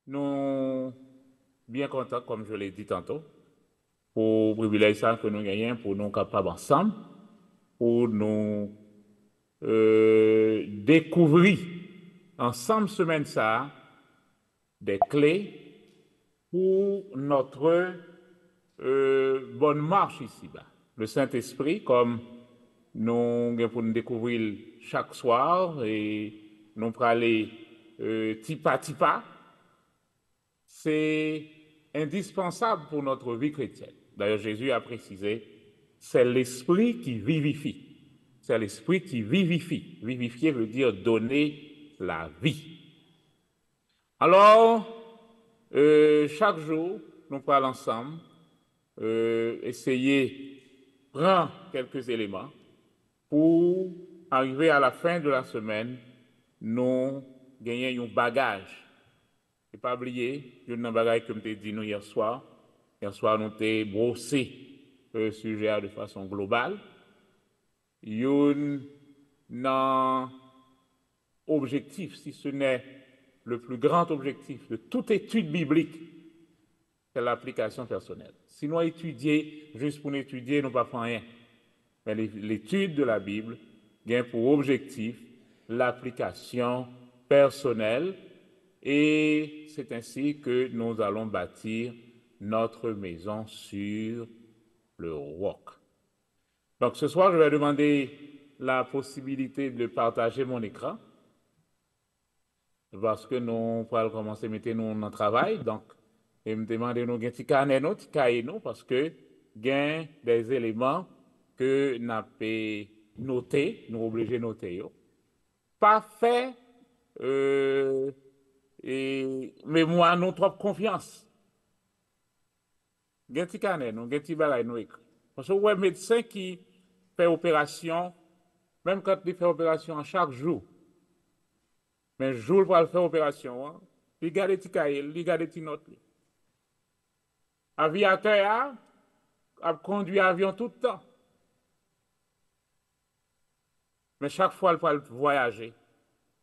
Nous bien contents, comme je l'ai dit tantôt, pour le privilège ça que nous gagnons, pour nous capables ensemble, pour nous découvrir ensemble semaine ça des clés pour notre bonne marche ici-bas. Le Saint-Esprit, comme nous pour nous découvrir chaque soir et nous pour aller tipa, c'est indispensable pour notre vie chrétienne. D'ailleurs, Jésus a précisé, c'est l'Esprit qui vivifie. C'est l'Esprit qui vivifie. Vivifier veut dire donner la vie. Alors, chaque jour, nous parlons ensemble, essayer de prendre quelques éléments pour arriver à la fin de la semaine, nous gagner un bagage. Et pas oublier, je n'ai pas bagage comme je dit nous hier soir. Hier soir, nous avons brossé le sujet de façon globale. Un objectif, si ce n'est le plus grand objectif de toute étude biblique, c'est l'application personnelle. Si nous étudions juste pour étudier, nous ne faisons rien. Mais l'étude de la Bible a pour objectif l'application personnelle et c'est ainsi que nous allons bâtir notre maison sur le roc. Donc ce soir, je vais demander la possibilité de partager mon écran parce que nous allons commencer à mettre nous en travail. Donc, je me demande nous un petit carnet, petit cahier, parce que il y a des éléments que nous avons notés, nous sommes obligés de noter. Pas fait, mais moi, nous trop confiance. Il y a un petit carnet, un petit bagage, nous écrit. Parce que ouais, médecin qui fait opération, même quand il fait opération chaque jour, mais jour pour faire opération, il garde des petits cahiers, il garde des petites notes. Aviateur a conduit avion tout le temps. Mais chaque fois, il faut voyager.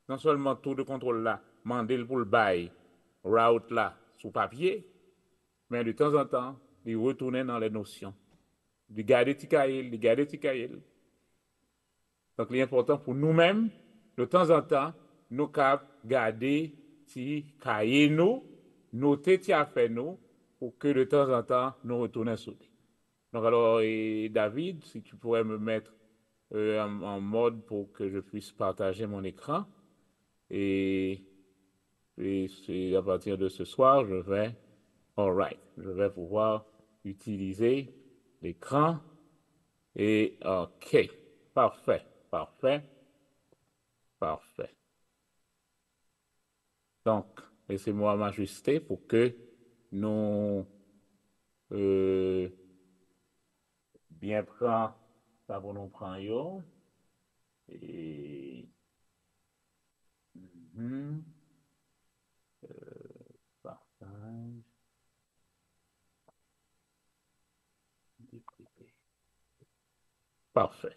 Non seulement tout de contrôle là, mandel pour le bail, route là, sous papier, mais de temps en temps, il retourne dans les notions. Il garde des petits cahiers. Donc, l'important pour nous-mêmes, de temps en temps, nous cap garder petits cahiers nous, noter petits affaires nous, pour que de temps en temps, nous retournions sur lui. Donc, alors, David, si tu pourrais me mettre en mode pour que je puisse partager mon écran. Et c'est à partir de ce soir, je vais pouvoir utiliser l'écran. Et OK, parfait. Donc, laissez-moi m'ajuster pour que nous bien prendre ça pour nous prendre. Et partage. Parfait.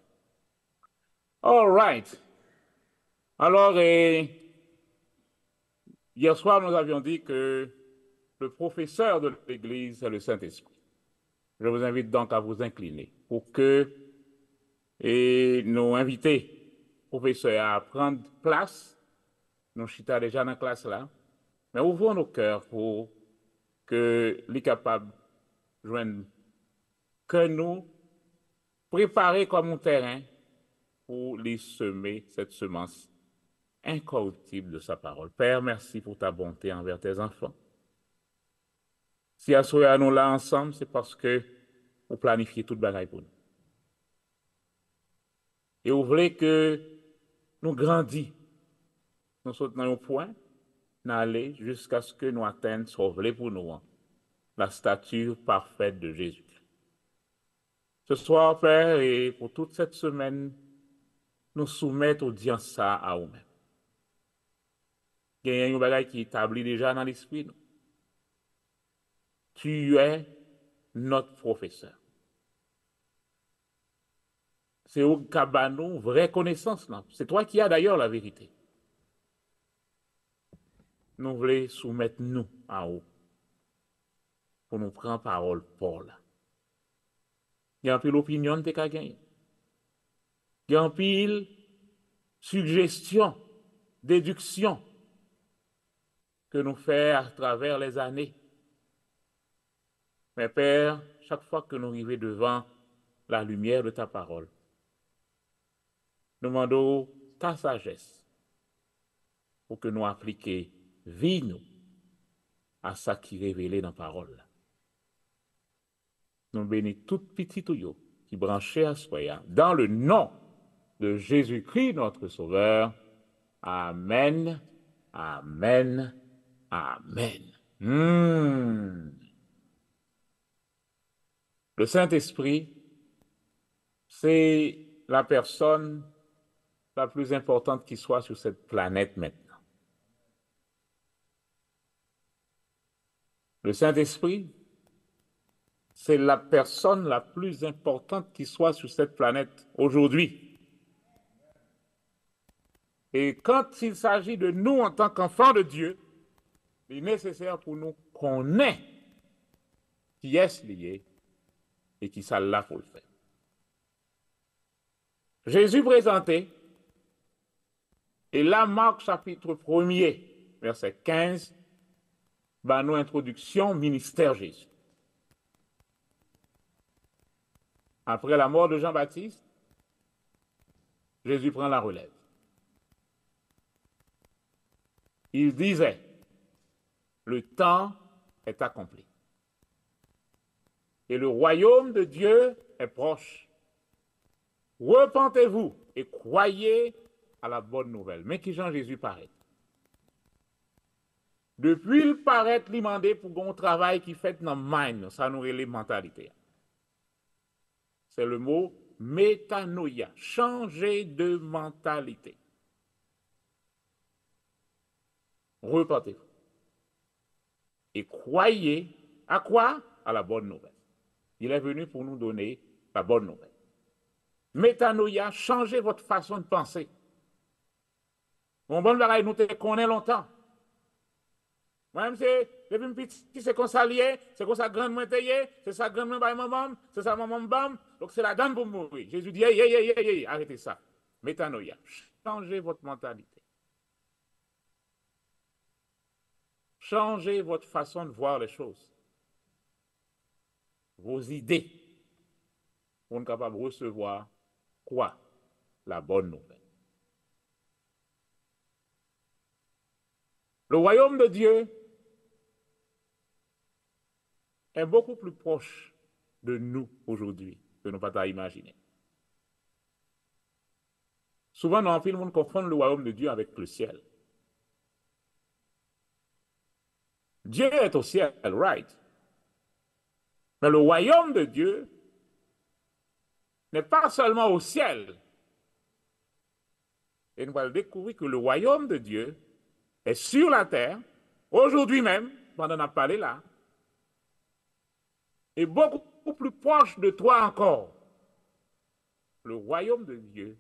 All right. Alors, hier soir, nous avions dit que le professeur de l'Église, c'est le Saint-Esprit. Je vous invite donc à vous incliner pour que nous inviter, professeur, à prendre place. Nous sommes déjà dans la classe là, mais ouvrons nos cœurs pour que les capables joignent que nous préparer comme un terrain pour les semer cette semence incorruptible de sa parole. Père, merci pour ta bonté envers tes enfants. Si à nous là ensemble, c'est parce que vous planifiez toute bagaille pour nous. Et vous voulez que nous grandissions, nous sommes dans un point, d'aller jusqu'à ce que nous atteignions ce que pour nous, la stature parfaite de Jésus. Ce soir, Père, et pour toute cette semaine, nous soumettons audience ça à vous-même. Il y a une bagaille qui est établie déjà dans l'esprit. Tu es notre professeur. c'est au cabanon, vraie connaissance. C'est toi qui as d'ailleurs la vérité. Nous voulons soumettre nous à haut pour nous prendre parole pour là. Il y a un peu l'opinion de qu'à gagner. Il y a un pile suggestion, déduction que nous faisons à travers les années. Mais Père, chaque fois que nous arrivons devant la lumière de ta parole, nous demandons ta sagesse pour que nous appliquions vie nous à ça qui est révélé dans la parole. Nous bénissons toute petite yo qui branchait à soi dans le nom de Jésus-Christ, notre Sauveur. Amen, amen, amen. Le Saint-Esprit, c'est la personne la plus importante qui soit sur cette planète maintenant. Le Saint-Esprit, c'est la personne la plus importante qui soit sur cette planète aujourd'hui. Et quand il s'agit de nous en tant qu'enfants de Dieu, il est nécessaire pour nous qu'on ait qui est lié et qui ça là pour le faire. Jésus présenté, et là Marc chapitre 1er, verset 15, bah, nous introduction ministère Jésus. Après la mort de Jean-Baptiste, Jésus prend la relève. Il disait, le temps est accompli. Et le royaume de Dieu est proche. Repentez-vous et croyez à la bonne nouvelle. Mais qui Jean-Jésus paraît? Depuis le paraît, il demandé pour un travail qui fait dans le mind, ça nous relève mentalité. C'est le mot métanoïa, changer de mentalité. Repentez-vous. Et croyez à quoi? À la bonne nouvelle. Il est venu pour nous donner la bonne nouvelle. Métanoïa, changez votre façon de penser. Mon bon bagage, nous te connaissons longtemps. Moi-même, depuis un petit, c'est comme ça lié, c'est comme ça grande moi taillé, c'est ça grande moi by maman, c'est ça maman bam, donc c'est la donne pour mourir. Jésus dit, arrêtez ça. Métanoïa, changez votre mentalité. Changez votre façon de voir les choses. Vos idées pour être capable de recevoir quoi? La bonne nouvelle. Le royaume de Dieu est beaucoup plus proche de nous aujourd'hui que nous ne pouvons pas imaginer. Souvent, dans le film, on confond le royaume de Dieu avec le ciel. Dieu est au ciel, right? Mais le royaume de Dieu n'est pas seulement au ciel. Et nous allons découvrir que le royaume de Dieu est sur la terre, aujourd'hui même, pendant qu'on a parlé là, et beaucoup plus proche de toi encore. Le royaume de Dieu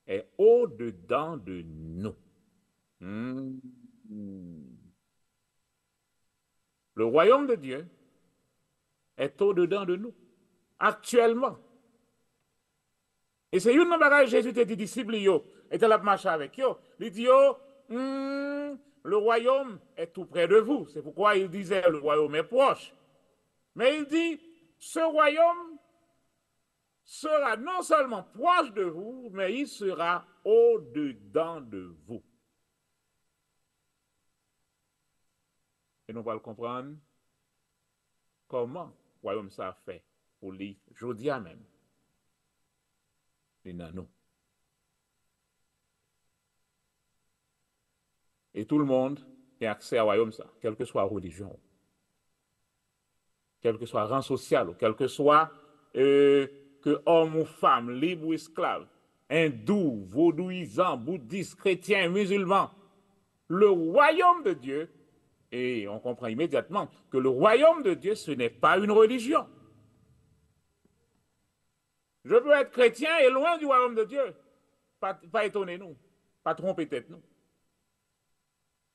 est au-dedans de nous. Le royaume de Dieu est au-dedans de nous, actuellement. Et c'est une bagage Jésus te dit disciples, et tu as marché avec eux. Il dit, le royaume est tout près de vous. C'est pourquoi il disait, le royaume est proche. Mais il dit, ce royaume sera non seulement proche de vous, mais il sera au-dedans de vous. Et nous allons le comprendre comment le royaume ça fait pour lui, jeudi à même. Les nanos. Et tout le monde a accès au royaume ça, quelle que soit la religion, quel que soit le rang social, quel que soit que homme ou femme, libre ou esclave, hindou, vaudouisant, bouddhiste, chrétien, musulman, le royaume de Dieu, et on comprend immédiatement que le royaume de Dieu, ce n'est pas une religion. Je peux être chrétien et loin du royaume de Dieu. Pas étonner nous, pas tromper tête nous.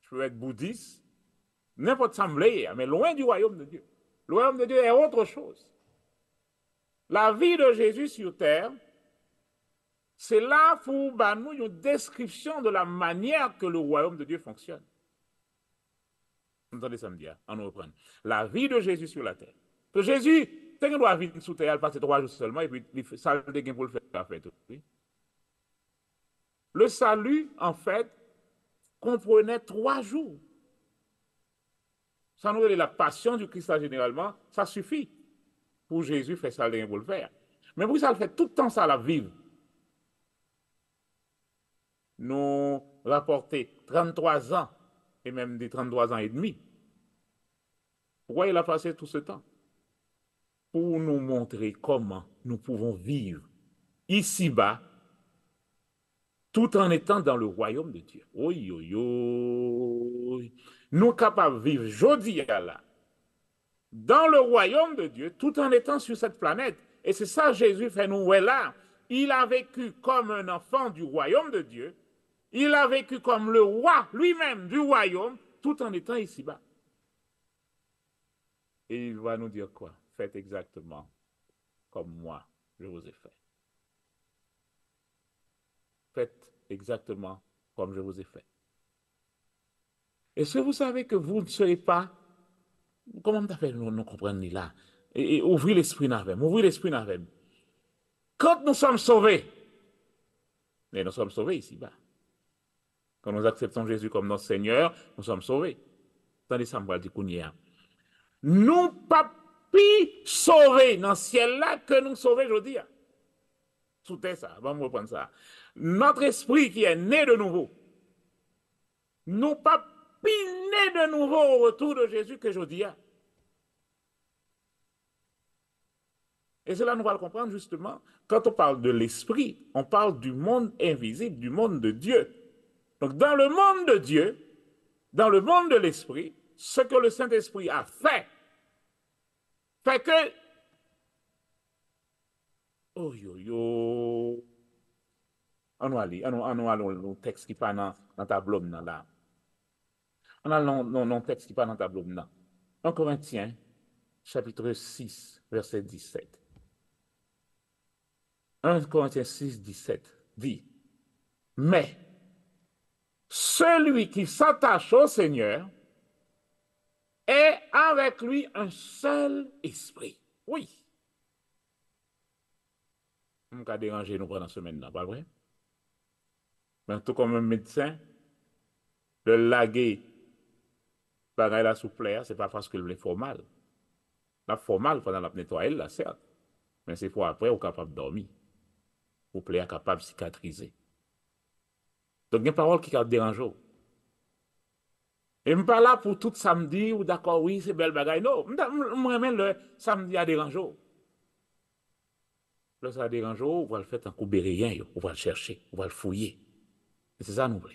Je peux être bouddhiste, n'importe semblé, mais loin du royaume de Dieu. Le royaume de Dieu est autre chose. La vie de Jésus sur terre, c'est là pour nous une description de la manière que le royaume de Dieu fonctionne. Vous entendez ça me dire? On nous reprend. La vie de Jésus sur la terre. Que Jésus, quand il doit vivre sous terre, il passe 3 jours seulement, et puis ça le dégaine pour le faire. Oui. Le salut, en fait, comprenait 3 jours. Ça nous donne la passion du Christ généralement, ça suffit pour Jésus faire ça pour le faire. Mais pour ça, le fait tout le temps ça la vivre. Nous rapporter 33 ans et même des 33 ans et demi. Pourquoi il a passé tout ce temps? Pour nous montrer comment nous pouvons vivre ici-bas tout en étant dans le royaume de Dieu. Oui, oui, oui. Nous sommes capables de vivre aujourd'hui là, dans le royaume de Dieu, tout en étant sur cette planète. Et c'est ça Jésus fait nous là. Il a vécu comme un enfant du royaume de Dieu. Il a vécu comme le roi lui-même du royaume, tout en étant ici-bas. Et il va nous dire quoi? Faites exactement comme moi, je vous ai fait. Faites exactement comme je vous ai fait. Est-ce que vous savez que vous ne serez pas, comment tu fait nous comprendre là? Et ouvrez l'esprit avec moi, ouvrez l'esprit avec moi. Quand nous sommes sauvés, mais nous sommes sauvés ici-bas. Quand nous acceptons Jésus comme notre Seigneur, nous sommes sauvés. Attendez ça, me dire qu'on y est. Nous pas plus sauvés dans le ciel là que nous sauvés aujourd'hui. Tout est ça, on va reprendre ça. Notre esprit qui est né de nouveau, nous pas plus né de nouveau au retour de Jésus que aujourd'hui. Et cela, nous allons le comprendre justement. Quand on parle de l'esprit, on parle du monde invisible, du monde de Dieu. Donc, dans le monde de Dieu, dans le monde de l'esprit, ce que le Saint-Esprit a fait que. Oh yo yo. On va aller le texte qui parle dans le tableau là. On a le texte qui parle dans le tableau là. 1 Corinthiens, chapitre 6, verset 17. 1 Corinthiens 6, 17 dit, mais celui qui s'attache au Seigneur est avec lui un seul esprit. Oui. On ne peut pas déranger nous pendant la semaine, pas vrai? Mais tout comme un médecin, le laguer par la souplesse, ce n'est pas parce qu'il le fait mal. La fait mal pendant la nettoyer, là, certes. Mais c'est pour après, on est capable de dormir. Ou plaît capable de cicatriser. Donc, il y a une parole qui a dérangé. Et je ne suis pas là pour tout samedi, ou d'accord, oui, c'est belle bagaille. Non, je remets le samedi à déranger. Là, ça a dérangé, on va le faire en coup rien, on va le chercher, on va le fouiller. Et c'est ça, nous voulons.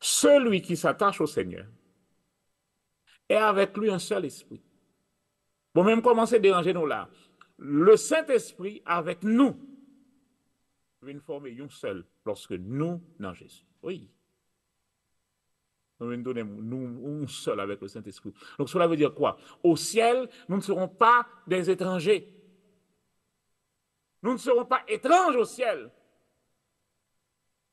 Celui qui s'attache au Seigneur est avec lui un seul esprit. Bon, même commencer à déranger nous là. Le Saint-Esprit avec nous vient former un seul lorsque nous, dans Jésus. Oui. Nous venons donner nous un seul avec le Saint-Esprit. Donc cela veut dire quoi? Au ciel, nous ne serons pas des étrangers. Nous ne serons pas étranges au ciel.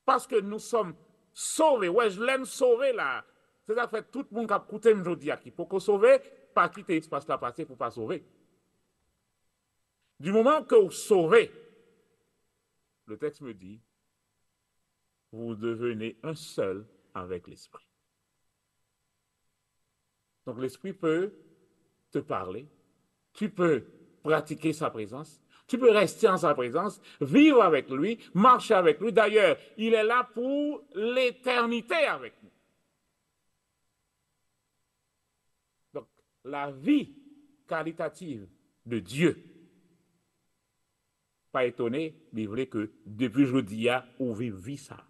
Parce que nous sommes sauvés. Ouais, je l'aime sauvé là. C'est ça fait tout le monde qui a écouté aujourd'hui. Pour qu'on sauve, pas quitter l'espace là passé pour pas sauver. Du moment que vous sauvez, le texte me dit, vous devenez un seul avec l'Esprit. Donc l'Esprit peut te parler, tu peux pratiquer sa présence, tu peux rester en sa présence, vivre avec lui, marcher avec lui. D'ailleurs, il est là pour l'éternité avec nous. Donc la vie qualitative de Dieu, pas étonné, il voulait que depuis jeudi, on vive ça.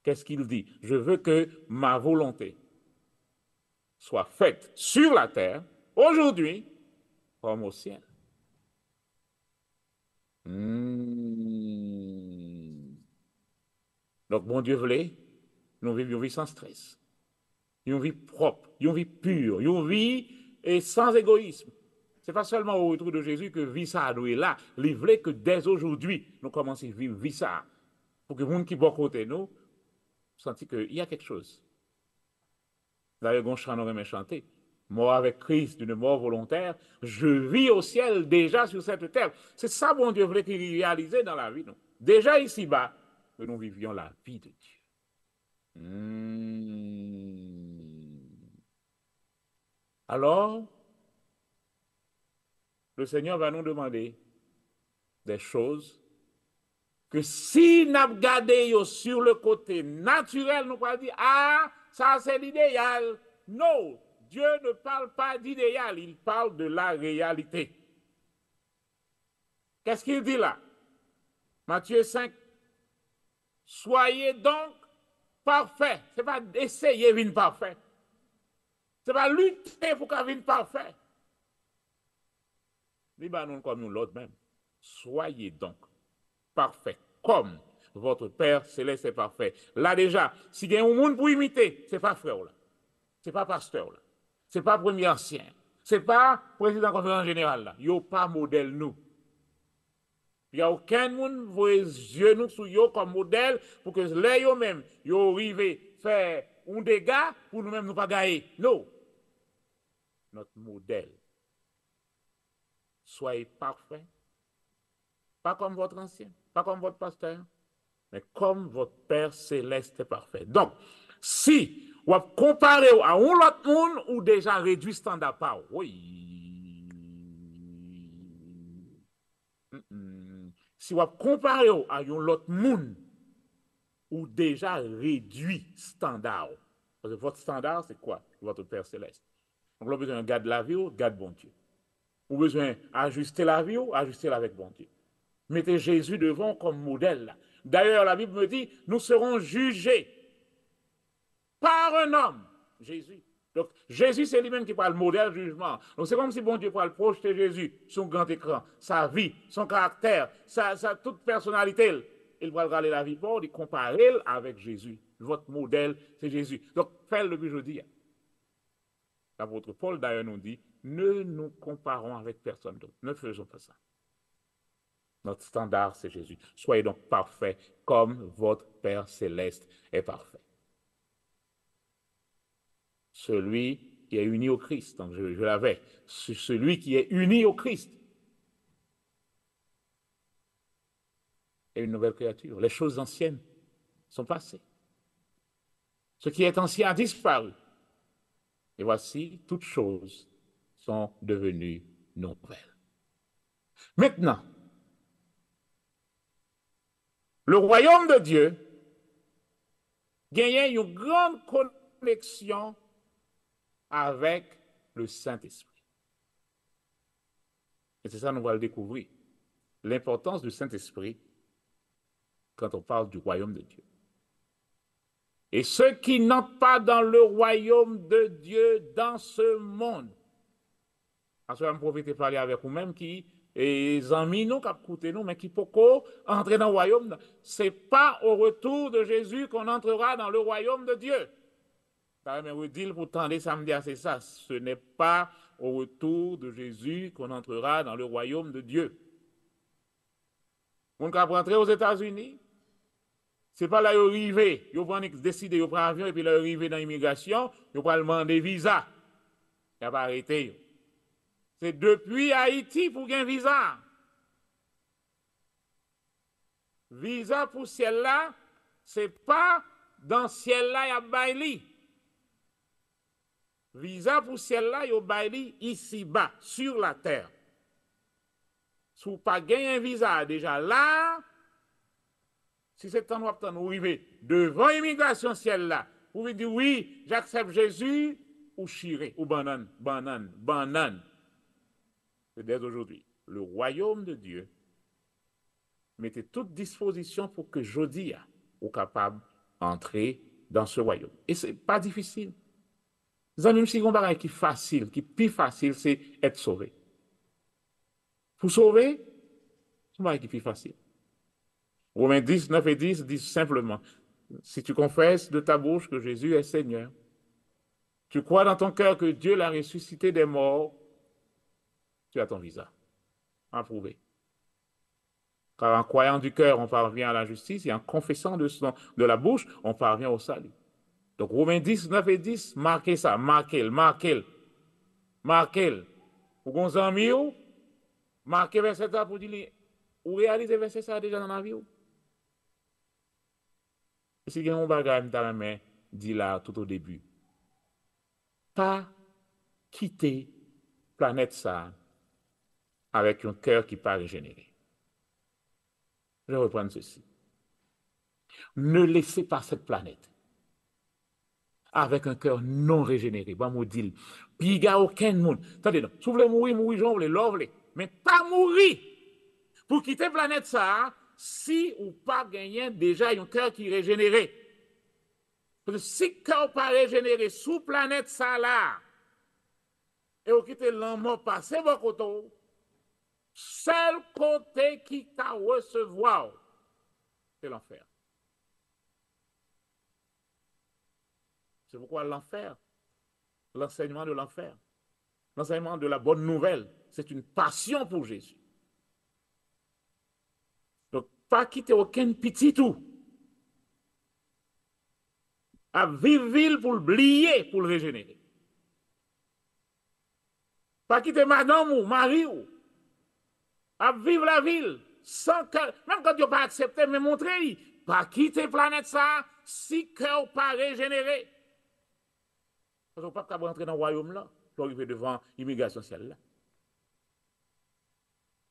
Qu'est-ce qu'il dit? Je veux que ma volonté soit faite sur la terre, aujourd'hui, comme au ciel. Hmm. Donc, bon Dieu voulait, nous vivons une vie sans stress, une vie propre, une vie pure, une vie et sans égoïsme. Ce n'est pas seulement au retour de Jésus que vie ça nous est là. Il voulait que dès aujourd'hui, nous commencions à vivre vie ça. Pour que les gens qui sont à côté de nous sentent qu'il y a quelque chose. D'ailleurs, un chant aurait chanté. Mort avec Christ d'une mort volontaire, je vis au ciel déjà sur cette terre. C'est ça, bon Dieu, voulait qu'il réalise dans la vie. Non? Déjà ici-bas, que nous vivions la vie de Dieu. Alors, le Seigneur va nous demander des choses que si nous regardons sur le côté naturel, nous allons dire, ah, ça c'est l'idéal. Non, Dieu ne parle pas d'idéal, il parle de la réalité. Qu'est-ce qu'il dit là? Matthieu 5, soyez donc parfaits. Ce n'est pas essayer d'être parfait. Ce n'est pas lutter pour qu'on vienne parfait. Nous comme nous l'autre même. Soyez donc parfait, comme votre Père céleste est parfait. Là déjà, si il y a un monde pour imiter, ce n'est pas frère là, ce n'est pas pasteur là, ce n'est pas premier ancien, ce n'est pas président de la conférence générale là, il n'y a pas modèle nous. Il n'y a aucun monde qui voit les yeux nous sur eux comme modèle pour que les eux-mêmes, ils arrivent à faire un dégât pour nous-mêmes nous pas gagner. Non. Notre modèle. Soyez parfait. Pas comme votre ancien, pas comme votre pasteur, mais comme votre Père céleste est parfait. Donc, si vous comparez à un autre monde ou déjà réduit standard par, oui. Si vous comparez à un autre monde ou déjà réduit standard, parce que votre standard, c'est quoi? Votre Père céleste. Donc, vous avez besoin de garder la vie, garde bon Dieu. Vous avez besoin d'ajuster la vie, ajuster-la avec bon Dieu. Mettez Jésus devant comme modèle. D'ailleurs, la Bible me dit, nous serons jugés par un homme, Jésus. Donc, Jésus, c'est lui-même qui parle modèle jugement. Donc, c'est comme si bon Dieu pourrait projeter Jésus sur un grand écran, sa vie, son caractère, toute personnalité. Il va regarder la vie pour, il comparer avec Jésus. Votre modèle, c'est Jésus. Donc, faites le but jeudi. L'apôtre Paul, d'ailleurs, nous dit, ne nous comparons avec personne d'autre. Ne faisons pas ça. Notre standard, c'est Jésus. Soyez donc parfaits comme votre Père céleste est parfait. Celui qui est uni au Christ, donc je l'avais, celui qui est uni au Christ est une nouvelle créature. Les choses anciennes sont passées. Ce qui est ancien a disparu. Et voici, toutes choses sont devenues nouvelles. Maintenant, le royaume de Dieu gagne une grande connexion avec le Saint-Esprit. Et c'est ça que nous allons le découvrir. L'importance du Saint-Esprit quand on parle du royaume de Dieu. Et ceux qui n'entrent pas dans le royaume de Dieu dans ce monde. En ce moment, je profite de parler avec vous-même qui les amis nous, qui écoutent nous, mais qui peuvent entrer dans le royaume. Ce n'est pas au retour de Jésus qu'on entrera dans le royaume de Dieu. Mais vous dites pour tendre samedi, c'est ça. Ce n'est pas au retour de Jésus qu'on entrera dans le royaume de Dieu. On peut rentrer aux États-Unis. Ce n'est pas là où ils arrivent. Ils vont décider de prendre l'avion et puis là, ils arrivent dans l'immigration. Ils vont demander visa. Il n'y a pas arrêté. C'est depuis Haïti pour gagner visa. Visa pour ciel-là, ce n'est pas dans ciel-là, il y a baili. Visa pour ciel-là, il y a baili ici-bas, sur la terre. Si vous n'avez pas gagné un visa déjà là, si c'est temps où vous arrivez devant l'immigration ciel-là, vous pouvez dire oui, j'accepte Jésus, ou chiré, ou banane. C'est dès aujourd'hui. Le royaume de Dieu mettez toute disposition pour que jeudi, vous capable d'entrer dans ce royaume. Et ce n'est pas difficile. Même si on a qui est facile, qui est plus facile, c'est être sauvé. Pour sauver, C'est pas qui est facile. Romains 10, 9 et 10 disent simplement, si tu confesses de ta bouche que Jésus est Seigneur, tu crois dans ton cœur que Dieu l'a ressuscité des morts, tu as ton visa. Approuvé. Car en croyant du cœur, on parvient à la justice, et en confessant de la bouche, on parvient au salut. Donc Romains 10, 9 et 10, marquez ça, marquez-le, marquez-le, marquez-le. Pour qu'on s'en mieux, marquez verset ça pour dire, ou réalisez verset ça déjà dans la vie. Si il y a un bagage dans la main, dit là tout au début, pas quitter planète ça avec un cœur qui pas régénéré. Je vais reprendre ceci. Ne laissez pas cette planète avec un cœur non régénéré. Bon, moi, dis puis il n'y a aucun monde. Attendez, non. Si vous voulez mourir, mourir, j'en voulais, l'ouvre, mais pas mourir pour quitter planète ça si ou pas gagner déjà un cœur qui est régénéré. Parce que si le cœur pas régénéré sous planète ça là, et vous quittez l'amour passé votre côté, seul côté qui t'a recevoir, c'est l'enfer. C'est pourquoi l'enfer, l'enseignement de l'enfer, l'enseignement de la bonne nouvelle, c'est une passion pour Jésus. Donc, pas quitter aucun petit tout. À vivre ville pour l'oublier, pour le régénérer. Pas quitter madame ou mari ou. À vivre la ville sans que, même quand tu n'as pas accepté, mais montrer, pas quitter planète ça si cœur pas régénéré. Parce qu'on ne peut pas rentrer dans le royaume là, pour arriver devant l'immigration sociale là.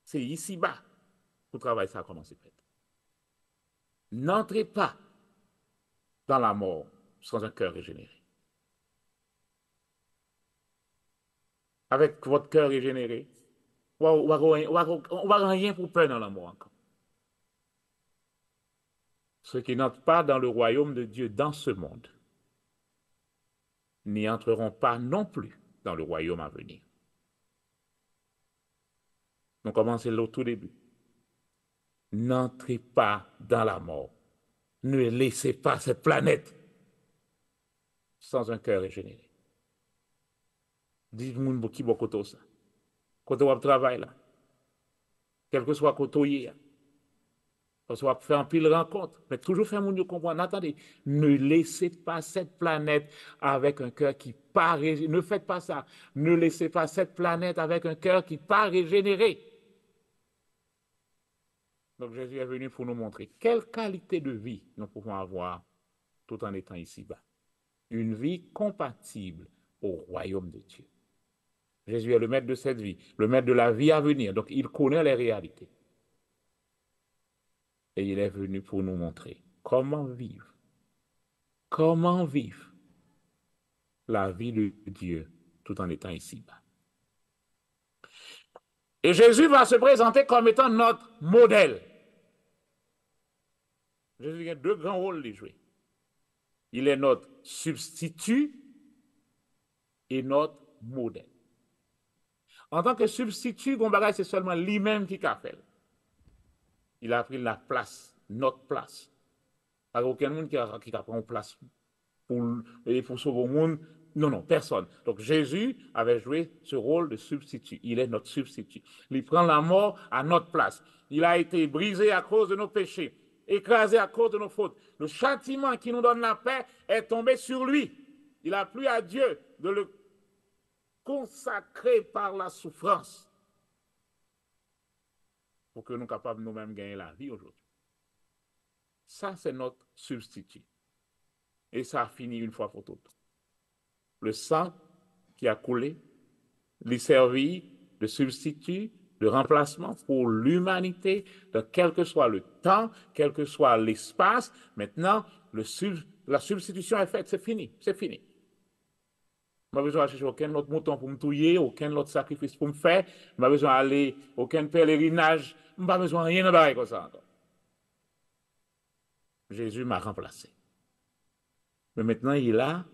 C'est ici-bas que le travail ça a commencé fait. N'entrez pas dans la mort sans un cœur régénéré. Avec votre cœur régénéré, on va rien pour peur dans la mort encore. Ceux qui n'entrent pas dans le royaume de Dieu dans ce monde n'y entreront pas non plus dans le royaume à venir. Donc commencez au tout début. N'entrez pas dans la mort. Ne laissez pas cette planète sans un cœur régénéré. Dites-moi qui va côté ça. Côté où travail là. Quel que soit côté là. Parce qu'on va faire un pile rencontre, mais toujours faire mon Dieu comprendre. Attendez, ne laissez pas cette planète avec un cœur qui pas régénéré. Ne faites pas ça. Ne laissez pas cette planète avec un cœur qui pas régénéré. Donc Jésus est venu pour nous montrer quelle qualité de vie nous pouvons avoir tout en étant ici-bas. Une vie compatible au royaume de Dieu. Jésus est le maître de cette vie, le maître de la vie à venir. Donc il connaît les réalités. Et il est venu pour nous montrer comment vivre la vie de Dieu tout en étant ici-bas. Et Jésus va se présenter comme étant notre modèle. Jésus a deux grands rôles à jouer. Il est notre substitut et notre modèle. En tant que substitut, c'est seulement lui-même qui a fait. Il a pris la place, notre place. Il n'y a aucun monde qui a pris une place pour sauver le monde. Non, personne. Donc Jésus avait joué ce rôle de substitut. Il est notre substitut. Il prend la mort à notre place. Il a été brisé à cause de nos péchés, écrasé à cause de nos fautes. Le châtiment qui nous donne la paix est tombé sur lui. Il a plu à Dieu de le consacrer par la souffrance pour que nous soyons capables nous-mêmes gagner la vie aujourd'hui. Ça, c'est notre substitut. Et ça a fini une fois pour toutes. Le sang qui a coulé, lui servit de substitut, de remplacement pour l'humanité, quel que soit le temps, quel que soit l'espace. Maintenant, la substitution est faite, c'est fini, c'est fini. Je n'ai pas besoin d'acheter aucun autre mouton pour me touiller, aucun autre sacrifice pour me faire, je n'ai pas besoin d'aller aucun pèlerinage, je n'ai pas besoin de rien de pareil comme ça encore. Jésus m'a remplacé. Mais maintenant, il a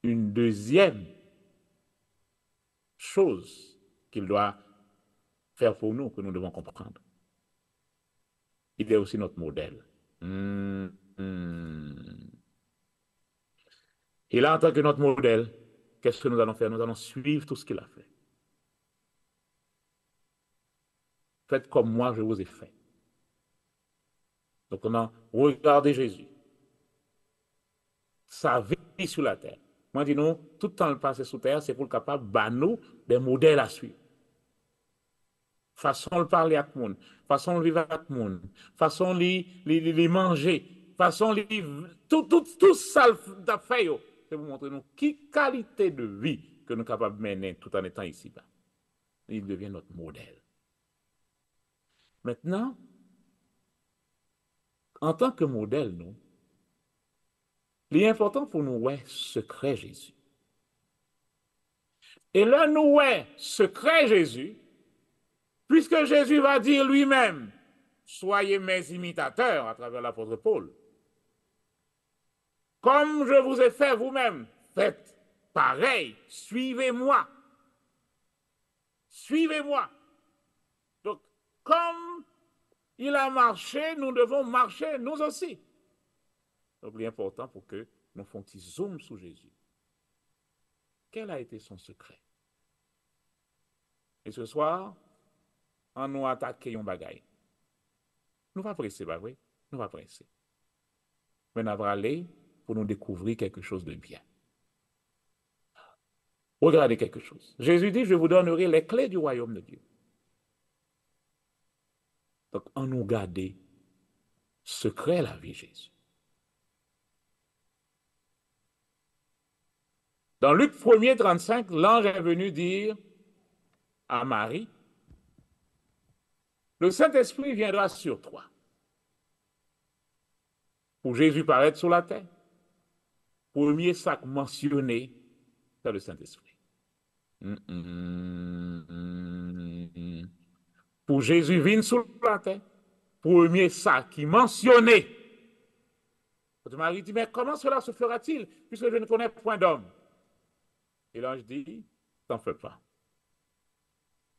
une deuxième chose qu'il doit faire pour nous que nous devons comprendre. Il est aussi notre modèle. Hum, hum. Et là, en tant que notre modèle, qu'est-ce que nous allons faire? Nous allons suivre tout ce qu'il a fait. Faites comme moi, je vous ai fait. Donc, on a regardé Jésus, sa vie sur la terre. Moi, dis nous, tout le temps le passé sur terre, c'est pour le capable de nous des modèles à suivre. Façon de parler avec le monde, façon de vivre avec le monde, façon de manger, façon de tout ça de fait, c'est pour montrer nous quelle qualité de vie que nous sommes capables de mener tout en étant ici-bas. Il devient notre modèle. Maintenant, en tant que modèle, nous, il est important pour nous, ouais, secret Jésus. Et là, nous, ouais, secret Jésus, puisque Jésus va dire lui-même, soyez mes imitateurs à travers l'apôtre Paul. Comme je vous ai fait vous-même, faites pareil, suivez-moi. Suivez-moi. Donc, comme il a marché, nous devons marcher, nous aussi. Donc, il est important pour que nous fassions un petit zoom sur Jésus. Quel a été son secret? Et ce soir, on nous attaque un bagaille. Nous ne va pas presser, bah oui, nous va presser. Mais nous allons aller pour nous découvrir quelque chose de bien. Regardez quelque chose. Jésus dit, je vous donnerai les clés du royaume de Dieu. Donc, on nous garde secret la vie Jésus. Dans Luc 1er, 35, l'ange est venu dire à Marie, le Saint-Esprit viendra sur toi. Pour Jésus paraître sur la terre, premier sac mentionné, c'est le Saint-Esprit. Pour Jésus venir sur la terre, premier sac qui mentionnait. Marie dit, mais comment cela se fera-t-il, puisque je ne connais point d'homme? Et l'ange dit, t'en fais pas.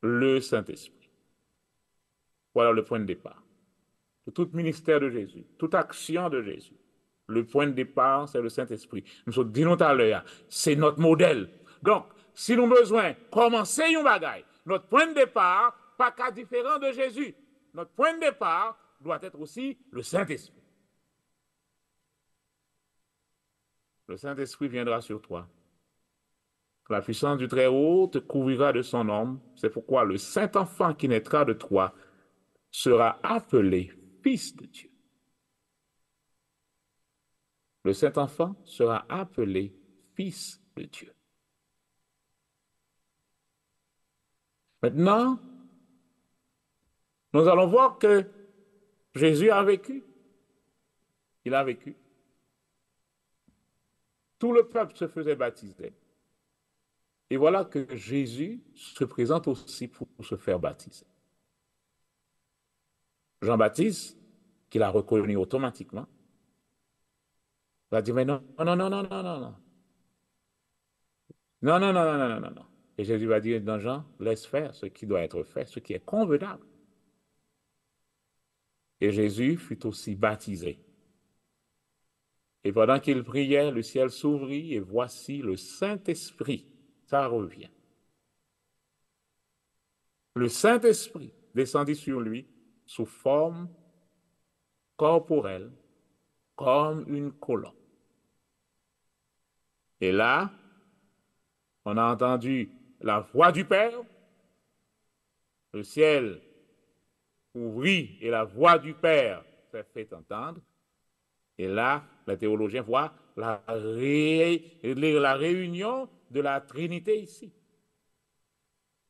Le Saint-Esprit. Voilà le point de départ. De tout ministère de Jésus, toute action de Jésus. Le point de départ, c'est le Saint-Esprit. Nous avons dit tout à l'heure, c'est notre modèle. Donc, si nous avons besoin de commencer une bagaille, notre point de départ, pas qu'à différent de Jésus. Notre point de départ doit être aussi le Saint-Esprit. Le Saint-Esprit viendra sur toi. La puissance du Très-Haut te couvrira de son ombre. C'est pourquoi le Saint-Enfant qui naîtra de toi sera appelé Fils de Dieu. Le Saint-Enfant sera appelé Fils de Dieu. Maintenant, nous allons voir que Jésus a vécu. Il a vécu. Tout le peuple se faisait baptiser. Et voilà que Jésus se présente aussi pour se faire baptiser. Jean-Baptiste, qu'il a reconnu automatiquement, va dire, mais non, non, non, non, non, non, non. Non, non, non, non, non, non, non, non. Et Jésus va dire, non, Jean, laisse faire ce qui doit être fait, ce qui est convenable. Et Jésus fut aussi baptisé. Et pendant qu'il priait, le ciel s'ouvrit et voici le Saint-Esprit. Ça revient. Le Saint-Esprit descendit sur lui sous forme corporelle, comme une colombe. Et là, on a entendu la voix du Père, le ciel ouvrit et la voix du Père s'est fait entendre. Et là, les théologiens voient la réunion de la Trinité ici.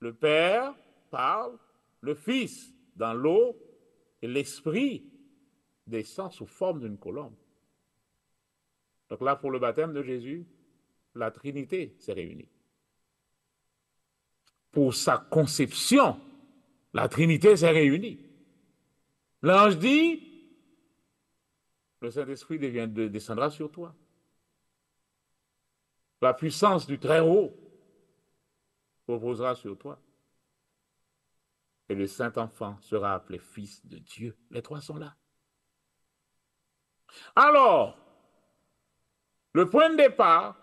Le Père parle, le Fils dans l'eau, et l'Esprit descend sous forme d'une colombe. Donc là, pour le baptême de Jésus, la Trinité s'est réunie. Pour sa conception, la Trinité s'est réunie. L'ange dit, le Saint-Esprit descendra sur toi. La puissance du Très-Haut reposera sur toi. et le Saint-Enfant sera appelé Fils de Dieu. Les trois sont là. Alors, le point de départ,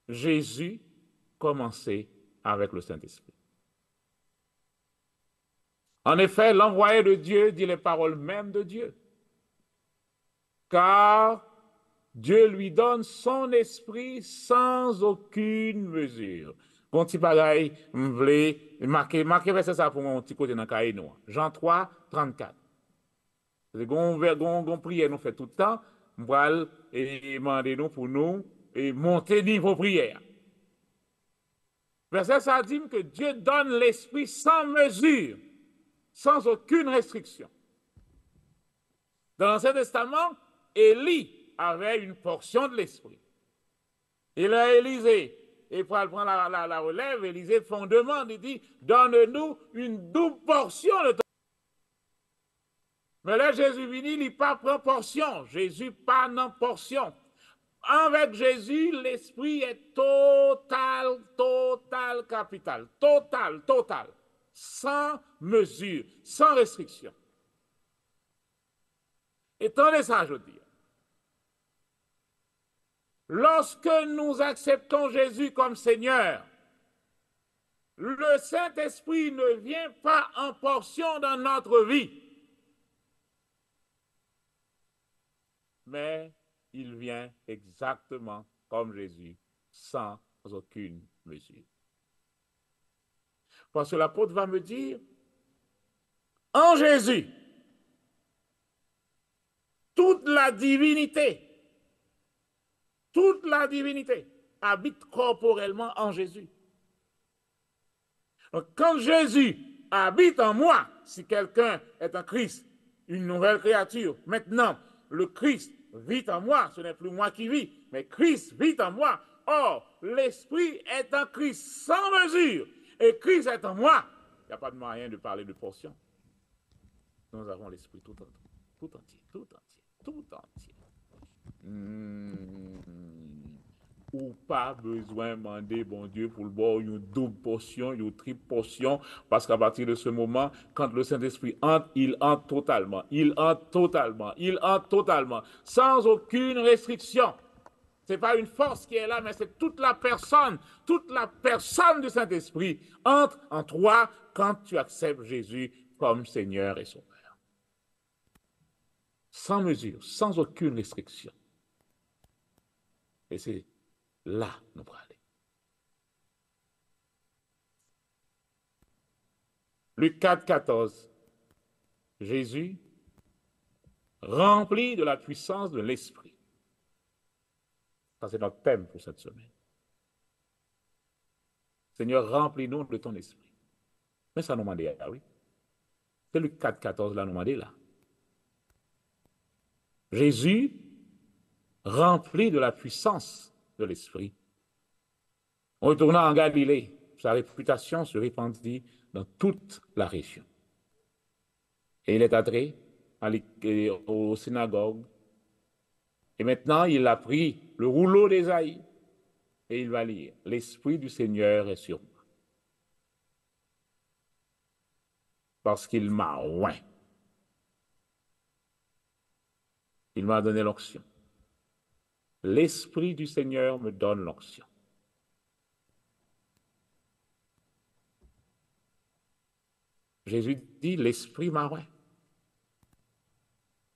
Jésus commençait avec le Saint-Esprit. En effet, l'envoyé de Dieu dit les paroles mêmes de Dieu. Car Dieu lui donne son esprit sans aucune mesure. Bon petit bagaille, m'vle marquer verset ça pour mon petit côté dans cahier nous. Jean 3, 34. C'est gon prière nous fait tout le temps, m'val et demander nous pour nous et monter niveau prière. Verset ça dit que Dieu donne l'esprit sans mesure, sans aucune restriction. Dans l'Ancien Testament, Élie avait une portion de l'esprit. Il a Élisée, et pour prendre la relève, Élisée fait une demande, il dit, donne-nous une double portion de ton. Mais là, Jésus vini, il pas prend portion. Jésus pas non portion. Avec Jésus, l'esprit est total, capital. Total. Sans mesure, sans restriction. Étendez ça, je veux dire. Lorsque nous acceptons Jésus comme Seigneur, le Saint-Esprit ne vient pas en portion dans notre vie, mais il vient exactement comme Jésus, sans aucune mesure. Parce que l'apôtre va me dire, en Jésus, toute la divinité habite corporellement en Jésus. Donc, quand Jésus habite en moi, si quelqu'un est un Christ, une nouvelle créature, maintenant, le Christ vit en moi, ce n'est plus moi qui vis, mais Christ vit en moi. Or, l'Esprit est en Christ sans mesure, et Christ est en moi. Il n'y a pas de moyen de parler de portion. Nous avons l'Esprit tout entier. Ou pas besoin de demander, bon Dieu, pour le boire une double portion, une triple portion, parce qu'à partir de ce moment, quand le Saint-Esprit entre, il entre totalement, sans aucune restriction. Ce n'est pas une force qui est là, mais c'est toute la personne du Saint-Esprit entre en toi quand tu acceptes Jésus comme Seigneur et Sauveur. Sans mesure, sans aucune restriction. Et c'est là nous allons aller. Luc 4, 14. Jésus, rempli de la puissance de l'Esprit. Ça, c'est notre thème pour cette semaine. Seigneur, remplis-nous de ton esprit. Mais ça nous demande, ah oui. C'est Luc 4, 14, là, nous demande là. Jésus, rempli de la puissance de l'Esprit. Retournant en Galilée, sa réputation se répandit dans toute la région. Et il est entré aux synagogues. Et maintenant, il a pris le rouleau d'Ésaïe et il va lire. L'Esprit du Seigneur est sur moi. Parce qu'il m'a oint. Il m'a donné l'onction. L'Esprit du Seigneur me donne l'onction. Jésus dit, l'Esprit m'a oint.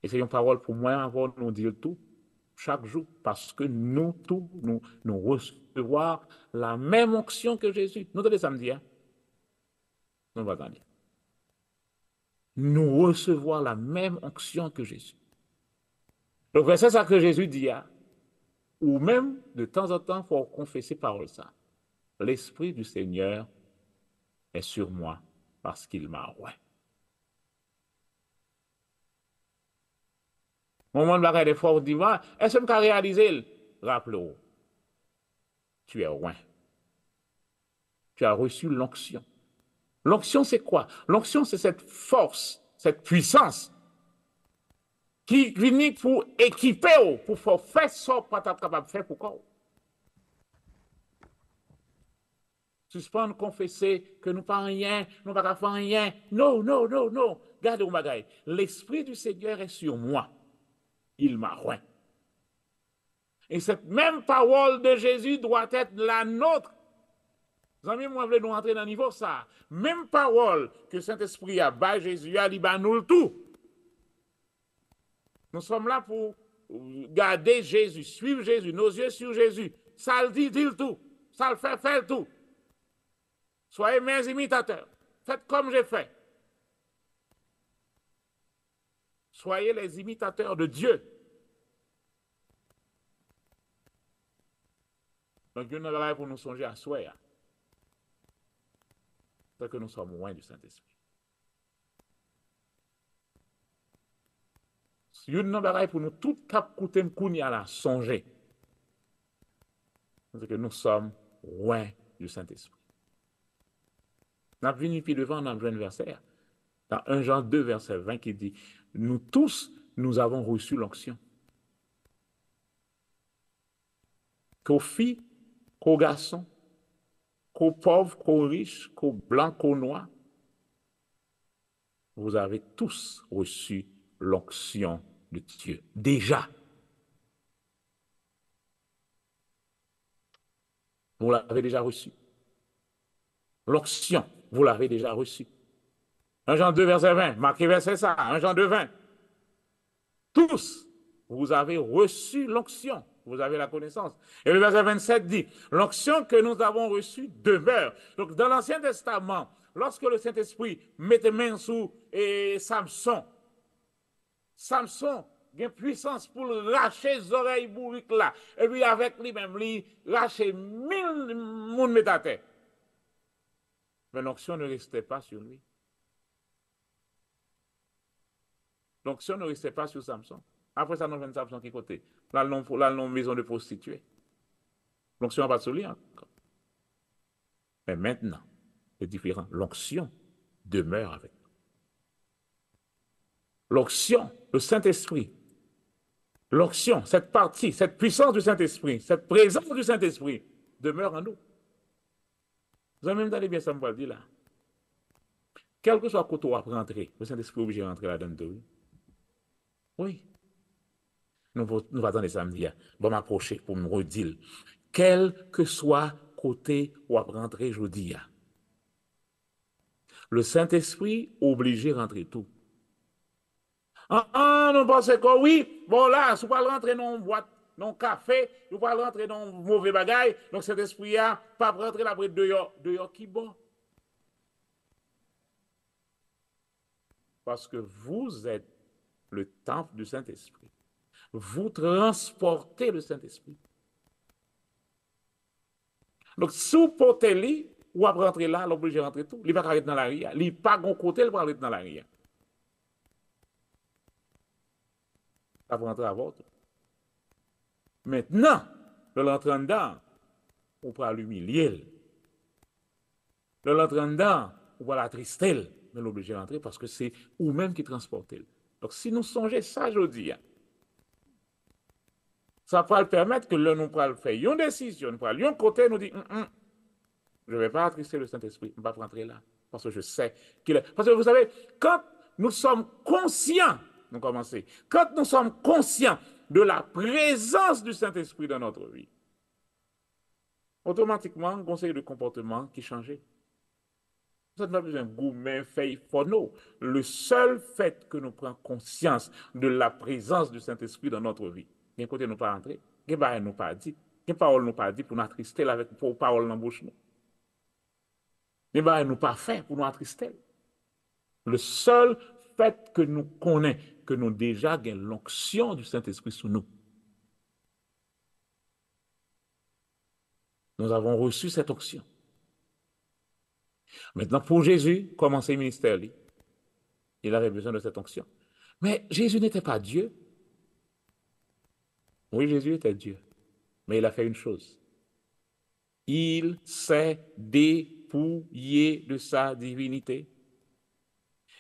Et c'est une parole pour moi avant de nous dire tout, chaque jour, parce que nous recevons la même onction que Jésus. Nous devons samedi, hein? Nous va dire. Nous recevons la même onction que Jésus. Donc, c'est ça que Jésus dit, hein? Ou même, de temps en temps, il faut confesser parole ça. L'Esprit du Seigneur est sur moi parce qu'il m'a oint. Au moment de la des fois, on dit, est-ce que je peux réaliser? Rappelez-vous, tu es oint. Tu as reçu l'onction. L'onction, c'est quoi? L'onction, c'est cette force, cette puissance qui vient pour équiper, pour faire ce que tu es capable de faire pour quoi? suspendre, confesser que nous pas rien, nous pas faire rien. Non, non, non, non. Gardez au bagaille. L'Esprit du Seigneur est sur moi. Il m'a oint. Et cette même parole de Jésus doit être la nôtre. Amis, moi, je veux nous entrer dans le niveau ça. Même parole que Saint-Esprit a, bah Jésus a dit, bah nous le tout. Nous sommes là pour garder Jésus, suivre Jésus, nos yeux sur Jésus. Ça le dit le tout. Ça le fait le tout. Soyez mes imitateurs. Faites comme j'ai fait. Soyez les imitateurs de Dieu. Donc, Dieu n'est pas là pour nous songer à soi. C'est que nous sommes loin du Saint-Esprit. Dieu n'est pas là pour nous tout cap coûter à la songer. C'est que nous sommes loin du Saint-Esprit. Nous avons venu puis devant, on a besoin de verset. Dans 1 Jean 2, verset 20, qui dit, nous tous, nous avons reçu l'onction. Qu'aux filles, qu'aux garçons, qu'aux pauvres, qu'aux riches, qu'aux blancs, qu'aux noirs, vous avez tous reçu l'onction de Dieu. Déjà. Vous l'avez déjà reçu. L'onction, vous l'avez déjà reçu. 1 Jean 2, verset 20. Marquez verset ça. 1 Jean 2, 20. Tous, vous avez reçu l'onction. Vous avez la connaissance. Et le verset 27 dit, l'onction que nous avons reçue demeure. Donc, dans l'Ancien Testament, lorsque le Saint-Esprit mettait main sous Samson, Samson a une puissance pour lâcher les oreilles bourriques là. Et puis, avec lui-même, lui, lâcher 1000 mouns met à terre. Mais l'onction ne restait pas sur lui. L'onction ne restait pas sur Samson. Après ça, nous avons Samson qui côté. Là, nous avons maison de prostituée. L'onction n'a pas sur lui encore. Mais maintenant, c'est différent. L'onction demeure avec nous. L'onction, le Saint-Esprit, l'onction, cette partie, cette puissance du Saint-Esprit, cette présence du Saint-Esprit demeure en nous. Vous avez même d'aller bien ça me dire là. Quel que soit le côté où on va rentrer, le Saint-Esprit est obligé de rentrer là-dedans. Oui. Nous allons attendre samedi. Bon, m'approcher pour me redire. Quel que soit côté où on va rentrer jeudi, le Saint-Esprit est obligé de rentrer tout. Ah, nous pensons que oui, bon là, si vous ne rentrer dans une boîte, dans un café, vous ne pouvez rentrer dans un mauvais bagaille, donc cet esprit-là, pas rentrer là-bas dehors qui bon. Parce que vous êtes le temple du Saint-Esprit. Vous transportez le Saint-Esprit. Donc, si vous portez lui, vous allez rentrer là, l'obligé de rentrer tout. Il va pas rentrer dans la rue. Il n'est pas de côté, il va rentrer dans la rue. Ça va rentrer à votre. Maintenant, de l'entrée dedans, on peut l'humilier. De l'entrée dedans, on va la trister. Mais l'obligé de rentrer parce que c'est vous-même qui transportez. Donc, si nous songeons ça, je dis, ça va le permettre que nous pourrons faire une décision, nous pourrons un côté, nous dire, je ne vais pas attrister le Saint-Esprit, je ne vais pas rentrer là, parce que je sais qu'il est. Parce que vous savez, quand nous sommes conscients, nous commençons, quand nous sommes conscients de la présence du Saint-Esprit dans notre vie, automatiquement, un conseil de comportement qui change. Ça n'a pas besoin de gourmet, fait, non. Le seul fait que nous prenons conscience de la présence du Saint-Esprit dans notre vie, d'un côté, nous pas entrer, qu'est-ce que nous pas dit, qu'est-ce parole nous pas dit pour nous attrister avec pour parole dans la bouche nous. Qu'est-ce nous pas fait pour nous attrister. Le seul fait que nous connaissons que nous déjà avons l'onction du Saint-Esprit sur nous. Nous avons reçu cette onction. Maintenant, pour Jésus, commencer le ministère, il avait besoin de cette onction. Mais Jésus n'était pas Dieu. Oui, Jésus était Dieu. Mais il a fait une chose. Il s'est dépouillé de sa divinité.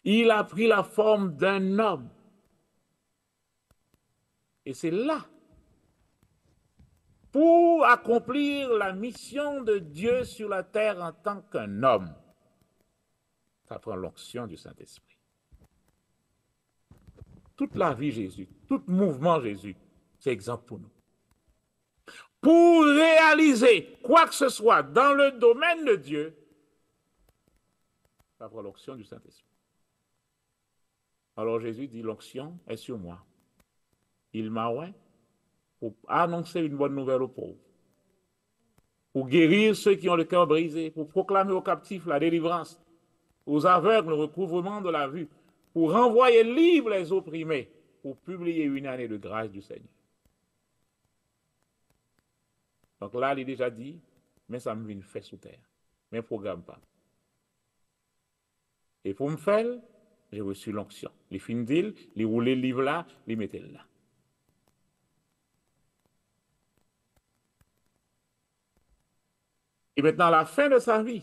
Il a pris la forme d'un homme. Et c'est là pour accomplir la mission de Dieu sur la terre en tant qu'un homme. Ça prend l'onction du Saint-Esprit. Toute la vie Jésus, tout mouvement Jésus, c'est exemple pour nous. Pour réaliser quoi que ce soit dans le domaine de Dieu, ça prend l'onction du Saint-Esprit. Alors Jésus dit, l'onction est sur moi. Il m'a oint pour annoncer une bonne nouvelle aux pauvres, pour guérir ceux qui ont le cœur brisé, pour proclamer aux captifs la délivrance, aux aveugles le recouvrement de la vue, pour renvoyer libres les opprimés, pour publier une année de grâce du Seigneur. Donc là, il est déjà dit, mais ça me vient fait sous terre, mais programme pas. Et pour me faire, j'ai reçu l'onction. Les fins d'île, les rouler le livre là, les mettez là. Et maintenant, à la fin de sa vie,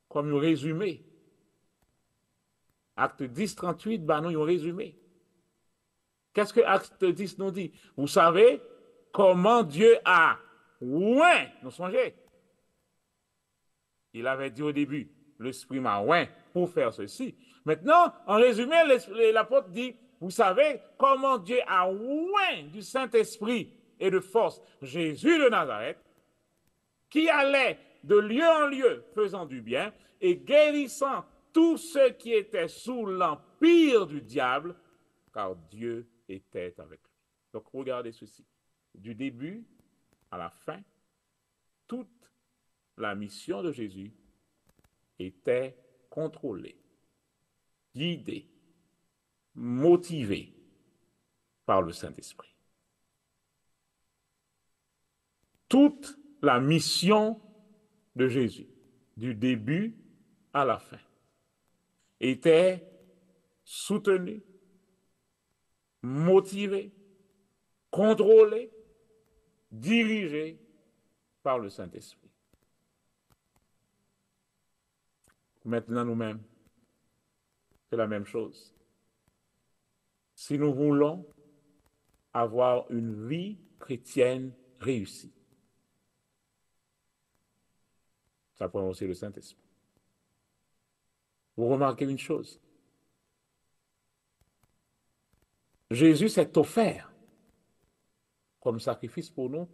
comme un résumé, acte 10, 38, bah nous, un résumé. Qu'est-ce que acte 10 nous dit? Vous savez comment Dieu a oint, nous songez. Il avait dit au début, l'Esprit m'a oint pour faire ceci. Maintenant, en résumé, l'apôtre dit, vous savez comment Dieu a oint du Saint-Esprit et de force Jésus de Nazareth, qui allait de lieu en lieu faisant du bien et guérissant tous ceux qui étaient sous l'empire du diable, car Dieu était avec lui. Donc regardez ceci. Du début à la fin, toute la mission de Jésus était contrôlée, guidée, motivée par le Saint-Esprit. Toute la mission de Jésus, du début à la fin, était soutenue, motivée, contrôlée, dirigée par le Saint-Esprit. Maintenant, nous-mêmes, c'est la même chose. Si nous voulons avoir une vie chrétienne réussie, ça prend aussi le Saint-Esprit. Vous remarquez une chose. Jésus s'est offert comme sacrifice pour nous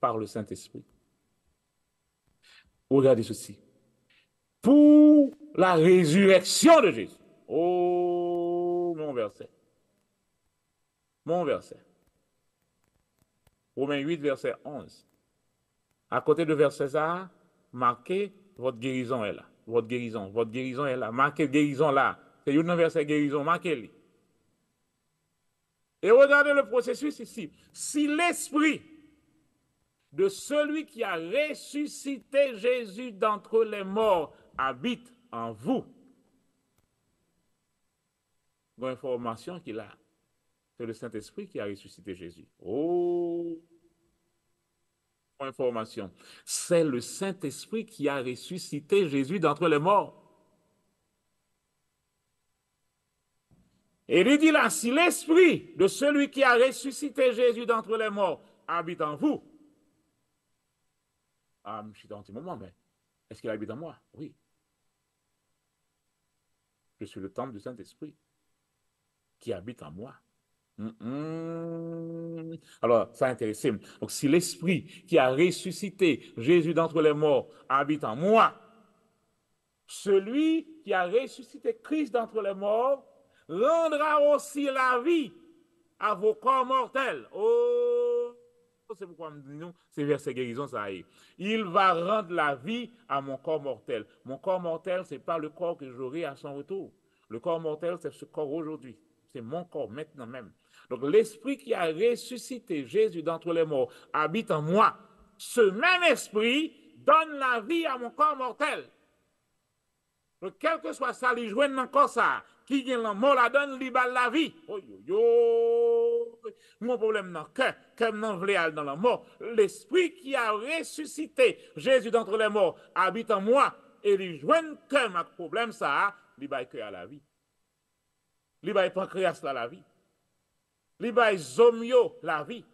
par le Saint-Esprit. Regardez ceci. Pour la résurrection de Jésus. Oh, mon verset. Mon verset. Romains 8, verset 11. À côté de verset ça, marquez votre guérison est là. Votre guérison est là. Marquez guérison là. C'est une verset guérison, marquez-le. Et regardez le processus ici. Si l'esprit de celui qui a ressuscité Jésus d'entre les morts habite en vous, l'information qu'il a, c'est le Saint-Esprit qui a ressuscité Jésus. Oh! Information. C'est le Saint-Esprit qui a ressuscité Jésus d'entre les morts. Et il dit là, si l'esprit de celui qui a ressuscité Jésus d'entre les morts habite en vous, ah, je suis dans un petit moment, mais est-ce qu'il habite en moi? Oui. Je suis le temple du Saint-Esprit qui habite en moi. Alors, ça intéresse. Donc, si l'esprit qui a ressuscité Jésus d'entre les morts habite en moi, celui qui a ressuscité Christ d'entre les morts rendra aussi la vie à vos corps mortels. Oh, c'est pourquoi nous, c'est verset guérison, ça y est. Il va rendre la vie à mon corps mortel. Mon corps mortel, ce n'est pas le corps que j'aurai à son retour. Le corps mortel, c'est ce corps aujourd'hui. C'est mon corps maintenant même. Donc l'esprit qui a ressuscité Jésus d'entre les morts habite en moi. Ce même esprit donne la vie à mon corps mortel. Donc quel que soit ça, il joue dans corps ça, qui vient la mort la donne, il bat la vie. Oh yo yo. Mon problème dans le cœur, comme non voulait aller dans la mort. L'esprit qui a ressuscité Jésus d'entre les morts habite en moi et il joue comme ma problème ça, il bat que à la vie. Il bat pancréas la vie. Il bat zomio la vie.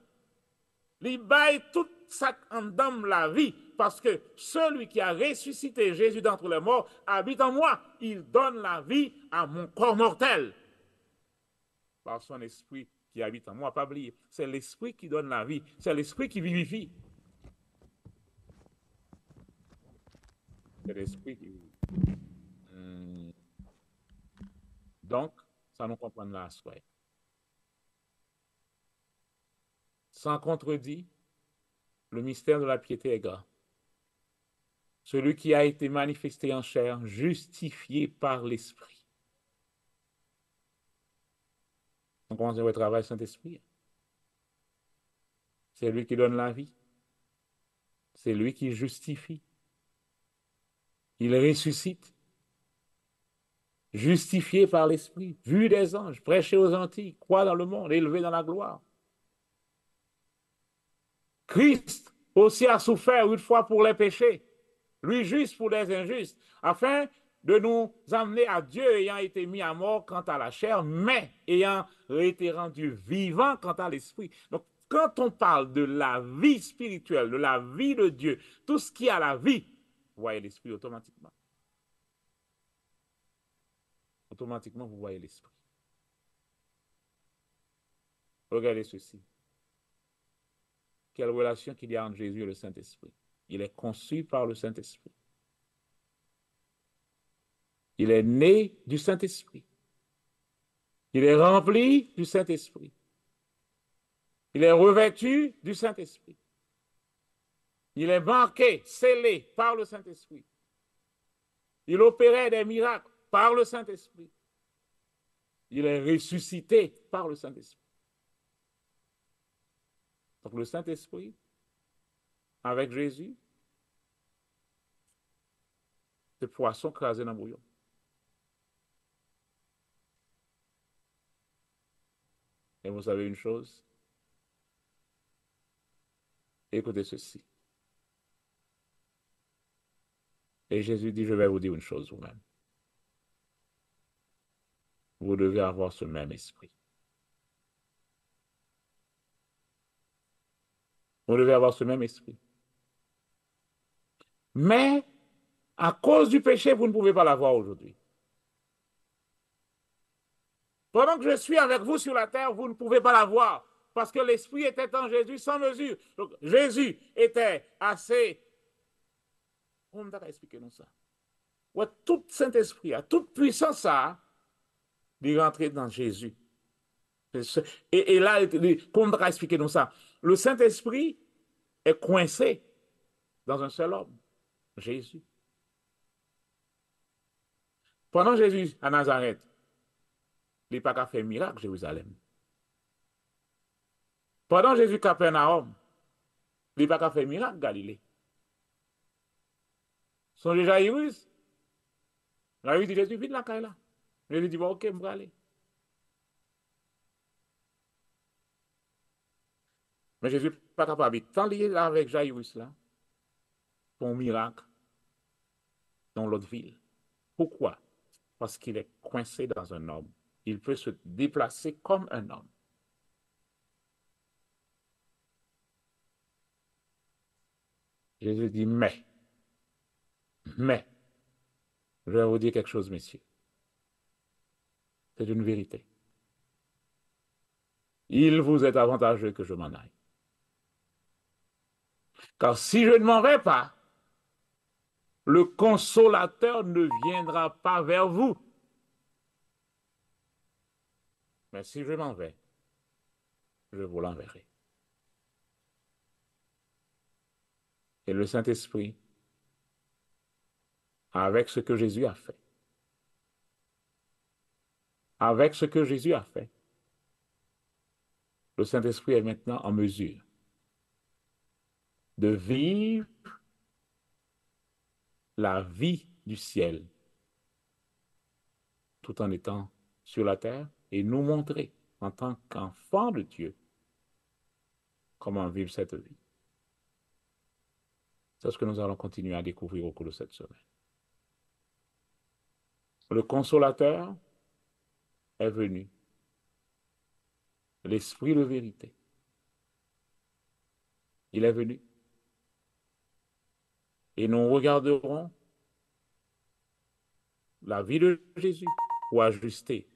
Il bat toute ça en donne la vie, parce que celui qui a ressuscité Jésus d'entre les morts habite en moi. Il donne la vie à mon corps mortel. Par son esprit qui habite en moi, pas oublier. C'est l'esprit qui donne la vie. C'est l'esprit qui vivifie. C'est l'esprit qui vivifie. Donc, ça nous comprend là, sans contredit, le mystère de la piété est grand. Celui qui a été manifesté en chair, justifié par l'Esprit. On commence le travail Saint-Esprit. C'est lui qui donne la vie. C'est lui qui justifie. Il ressuscite. Justifié par l'Esprit, vu des anges, prêché aux Antilles, croit dans le monde, élevé dans la gloire. Christ aussi a souffert une fois pour les péchés, lui juste pour les injustes, afin de nous amener à Dieu ayant été mis à mort quant à la chair, mais ayant été rendu vivant quant à l'esprit. Donc, quand on parle de la vie spirituelle, de la vie de Dieu, tout ce qui a la vie, vous voyez l'esprit automatiquement. Automatiquement, vous voyez l'esprit. Regardez ceci. Quelle relation qu'il y a entre Jésus et le Saint-Esprit. Il est conçu par le Saint-Esprit. Il est né du Saint-Esprit. Il est rempli du Saint-Esprit. Il est revêtu du Saint-Esprit. Il est marqué, scellé par le Saint-Esprit. Il opérait des miracles par le Saint-Esprit. Il est ressuscité par le Saint-Esprit. Donc le Saint-Esprit, avec Jésus, c'est poisson crasé dans le bouillon. Et vous savez une chose? Écoutez ceci. Et Jésus dit, je vais vous dire une chose vous-même. Vous devez avoir ce même esprit. Vous devez avoir ce même esprit. Mais, à cause du péché, vous ne pouvez pas l'avoir aujourd'hui. Pendant que je suis avec vous sur la terre, vous ne pouvez pas l'avoir. Parce que l'esprit était en Jésus sans mesure. Donc, Jésus était assez... On va expliquer nous ça. Ouais, tout Saint-Esprit, toute puissance, ça, de rentrer dans Jésus. Et là, comment on va expliquer nous ça? Le Saint-Esprit est coincé dans un seul homme, Jésus. Pendant Jésus à Nazareth, il n'a pas qu'à faire miracle à Jérusalem. Pendant Jésus à Capernaum, il n'a pas qu'à faire miracle à Galilée. Songez Jairus. Jairus dit, Jésus, vite la caille là. Jésus dit, bon, ok, je vais aller. Mais Jésus n'est pas capable de tant lié avec Jairus là, pour un miracle dans l'autre ville. Pourquoi? Parce qu'il est coincé dans un homme. Il peut se déplacer comme un homme. Jésus dit, mais, je vais vous dire quelque chose, messieurs. C'est une vérité. Il vous est avantageux que je m'en aille. Car si je ne m'en vais pas, le consolateur ne viendra pas vers vous. Mais si je m'en vais, je vous l'enverrai. Et le Saint-Esprit, avec ce que Jésus a fait, le Saint-Esprit est maintenant en mesure de vivre la vie du ciel tout en étant sur la terre et nous montrer en tant qu'enfants de Dieu comment vivre cette vie. C'est ce que nous allons continuer à découvrir au cours de cette semaine. Le consolateur est venu, l'esprit de vérité. Il est venu Et nous regarderons la vie de Jésus pour ajuster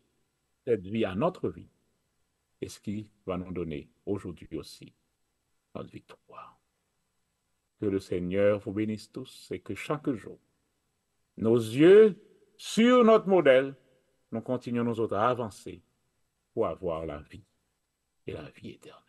cette vie à notre vie et ce qui va nous donner aujourd'hui aussi notre victoire. Que le Seigneur vous bénisse tous et que chaque jour, nos yeux sur notre modèle, nous continuons nous autres à avancer pour avoir la vie et la vie éternelle.